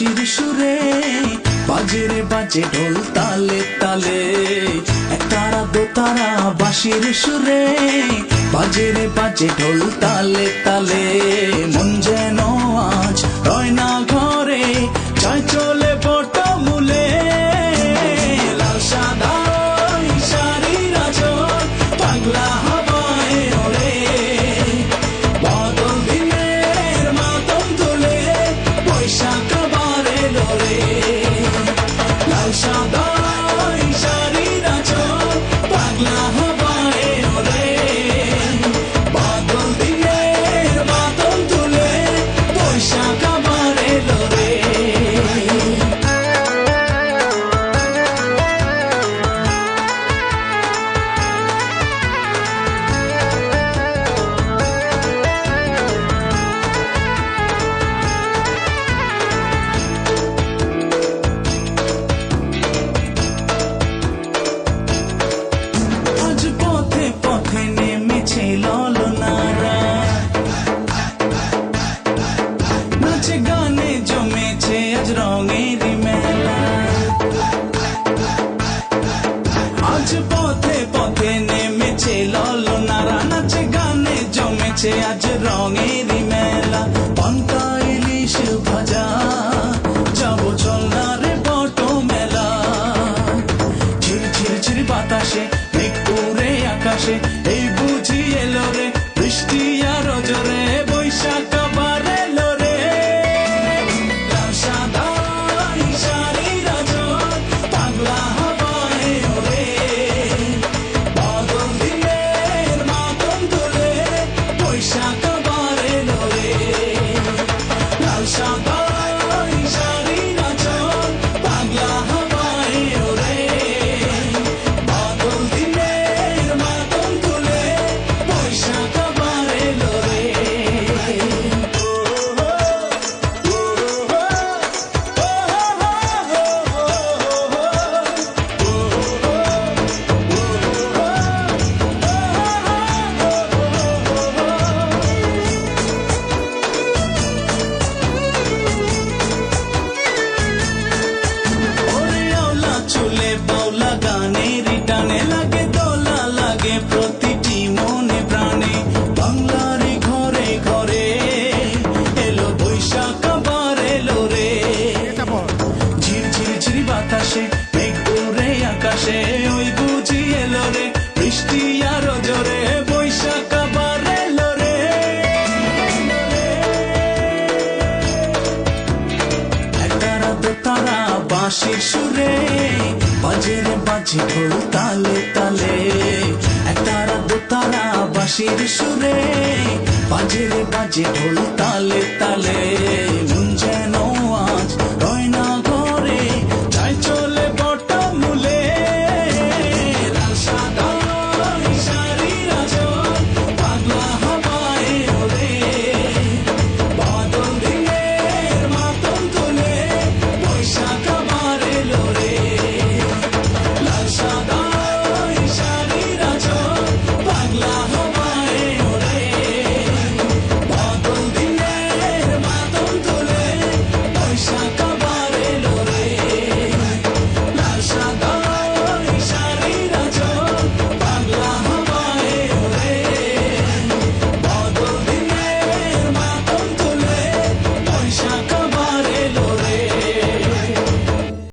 বাঁশির সুরে বাজে রে বাজে ঢোল তালে তালে, একতারা দোতারা বাঁশির সুরে বাজে রে বাজে ঢোল তালে তালে। মন যেন আজ রয় না ঘরে, যায় চলে বটমূলে। লাল সাদা শাড়ির আঁচল পাগলা হাওয়ায় ওড়ে, বাদল দিনের মাতম তুলে বৈশাখ আবার এলো রে। লাল সাদা শাড়ির আঁচল পাগলা হাওয়ায় ওড়ে, বাদল দিনের মাতম তুলে বৈশাখ আবার এলো রে। আজ পথে পথে নেমেছে ললনারা, নাচে গানে জমেছে আজ রঙের মেলা। আজ পথে পথে নেমেছে ললনারা, নাচে গানে জমেছে আজ রঙের মেলা। পান্তা ইলিশ ভাজা যাবো চল না রে বট মেলা। ঝির ঝির বাতাসে মেঘ উড়ে আকাশে, এই বুঝি এলো রে বৃষ্টি আর জোরে বৈশাখ আবার এলো রে। লাল সাদা শাড়ির আঁচল পাগলা হাওয়ায় ওড়ে, বাদল দিনের মাতম তুলে বৈশাখ আবার এলো রে। লাল সাদা শাড়ির আঁচল পাগলা হাওয়ায় ওড়ে, বাদল দিনের মাতম তুলে বৈশাখ আবার এলো রে। ওরে আওলা চুলে বাউলা গানের টানে, লাগে দোলা লাগে প্রতিটি মনে প্রাণে। বাংলার ঘরে ঘরে এলো বৈশাখ আবার এলো রে। ঝির ঝির বাতাসে মেঘ উড়ে আকাশে, ওই বুঝি এলো রে বৃষ্টি আর জোরে বৈশাখ আবার এলো রে। একতারা দোতারা বাঁশির সুরে বাজে রে বাজে ঢোল তালে তালে, একতারা দোতারা বাঁশির সুরে বাজে রে বাজে ঢোল তালে তালে। মন যেন